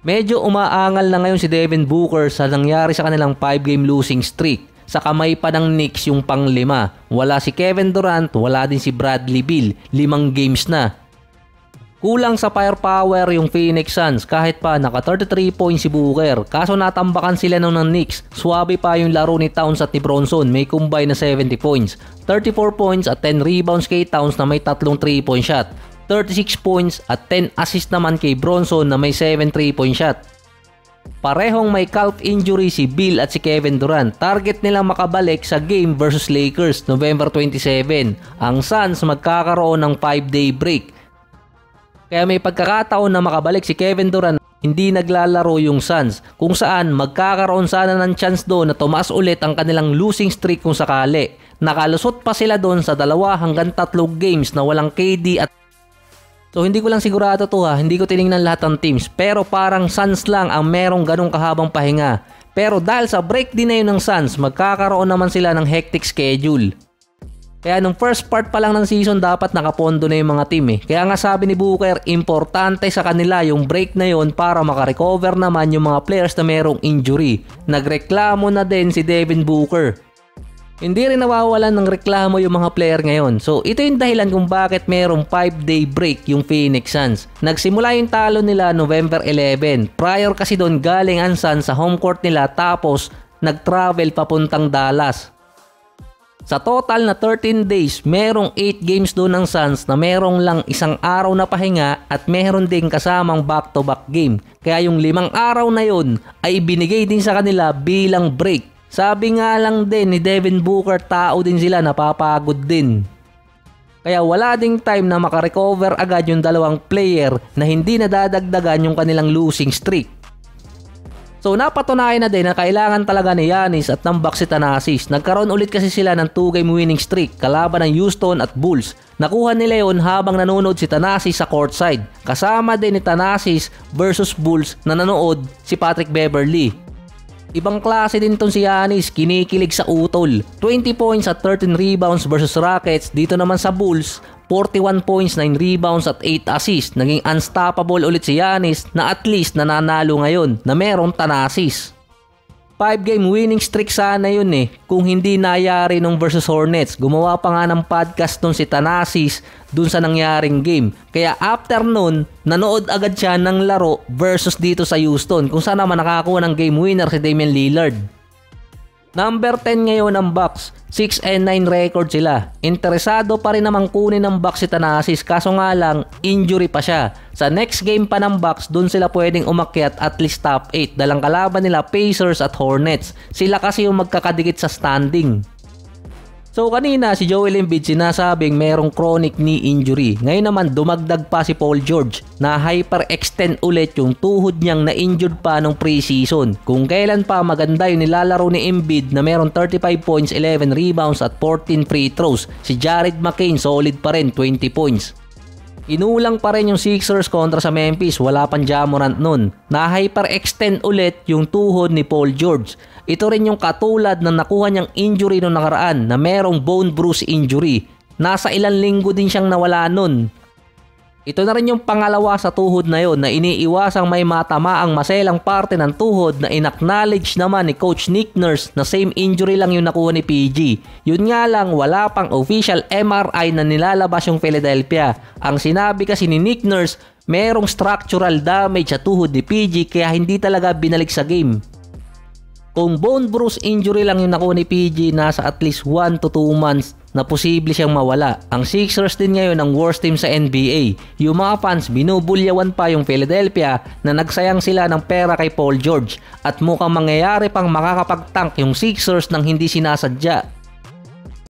Medyo umaangal na ngayon si Devin Booker sa nangyari sa kanilang 5-game losing streak. Sa kamay pa ng Knicks yung pang-5. Wala si Kevin Durant, wala din si Bradley Beal. 5 games na. Kulang sa firepower yung Phoenix Suns kahit pa naka 33 points si Booker. Kaso natambakan sila nung ng Knicks. Swabe pa yung laro ni Towns at ni Bronson. May combine na 70 points. 34 points at 10 rebounds kay Towns na may 3 3-point shot. 36 points at 10 assists naman kay Bronson na may 7 3-point shot. Parehong may calf injury si Beal at si Kevin Durant. Target nila makabalik sa game versus Lakers November 27. Ang Suns magkakaroon ng 5-day break. Kaya may pagkakataon na makabalik si Kevin Durant, hindi naglalaro yung Suns, kung saan magkakaroon sana ng chance doon na tumaas ulit ang kanilang losing streak kung sakali. Nakalusot pa sila doon sa 2 hanggang 3 games na walang KD at so hindi ko lang sigurado to ha, hindi ko tinignan lahat ng teams, pero parang Suns lang ang merong ganong kahabang pahinga. Pero dahil sa break din na yun ng Suns, magkakaroon naman sila ng hectic schedule. Kaya nung first part pa lang ng season dapat nakapondo na yung mga team eh. Kaya nga sabi ni Booker, importante sa kanila yung break na yon para makarecover naman yung mga players na merong injury. Nagreklamo na din si Devin Booker. Hindi rin nawawalan ng reklamo yung mga player ngayon. So ito yung dahilan kung bakit merong 5-day break yung Phoenix Suns. Nagsimula yung talo nila November 11. Prior kasi doon galing ang Suns sa home court nila tapos nag-travel papuntang Dallas. Sa total na 13 days, merong 8 games doon ng Suns na merong lang 1 araw na pahinga at meron ding kasamang back-to-back game. Kaya yung 5 araw na yon ay binigay din sa kanila bilang break. Sabi nga lang din ni Devin Booker, tao din sila, napapagod din. Kaya wala ding time na makarecover agad yung 2 player na hindi nadadagdagan yung kanilang losing streak. So napatunayan na din na kailangan talaga ni Giannis at ng Bucks si Thanasis. Nagkaroon ulit kasi sila ng 2-game winning streak kalaban ng Houston at Bulls. Nakuha nila yon habang nanonood si Thanasis sa courtside. Kasama din ni Thanasis versus Bulls na nanood si Patrick Beverley. Ibang klase din tong si Giannis, kinikilig sa utol. 20 points at 13 rebounds versus Rockets. Dito naman sa Bulls, 41 points, 9 rebounds at 8 assists. Naging unstoppable ulit si Giannis na at least nananalo ngayon na merong Thanasis. 5-game winning streak sana yun eh kung hindi nayari nung versus Hornets. Gumawa pa nga ng podcast nun si Thanasis dun sa nangyaring game. Kaya after nun, nanood agad siya ng laro versus dito sa Houston kung saan naman nakakuha ng game winner si Damian Lillard. Number 10 ngayon ang Bucks. 6-9 record sila. Interesado pa rin namang kunin ng Bucks si Thanasis kaso nga lang injury pa siya. Sa next game pa ng Bucks, dun sila pwedeng umakyat at least top 8. Dalang kalaban nila Pacers at Hornets. Sila kasi yung magkakadikit sa standing. So kanina si Joel Embiid sinasabing merong chronic knee injury. Ngayon naman dumagdag pa si Paul George na hyperextend ulit yung tuhod niyang na-injured pa nung preseason. Kung kailan pa maganda yung nilalaro ni Embiid na merong 35 points, 11 rebounds at 14 free throws. Si Jared McCain solid pa rin, 20 points. Inulang pa rin yung Sixers kontra sa Memphis, wala pang Ja Morant nun. Na-hyperextend ulit yung tuhod ni Paul George. Ito rin yung katulad ng nakuha niyang injury noong nakaraan na merong bone bruise injury. Nasa ilang linggo din siyang nawala nun. Ito na rin yung pangalawa sa tuhod na yon na iniiwasang may matama ang maselang parte ng tuhod na inacknowledge naman ni Coach Nick Nurse na same injury lang yung nakuha ni PG. Yun nga lang wala pang official MRI na nilalabas yung Philadelphia. Ang sinabi kasi ni Nick Nurse, merong structural damage sa tuhod ni PG kaya hindi talaga binalik sa game. Kung bone bruise injury lang yung nakuha ni PG, nasa at least 1 to 2 months na posible siyang mawala. Ang Sixers din ngayon ang worst team sa NBA. Yung mga fans binubulyawan pa yung Philadelphia na nagsayang sila ng pera kay Paul George at mukhang mangyayari pang makakapagtank yung Sixers nang hindi sinasadya.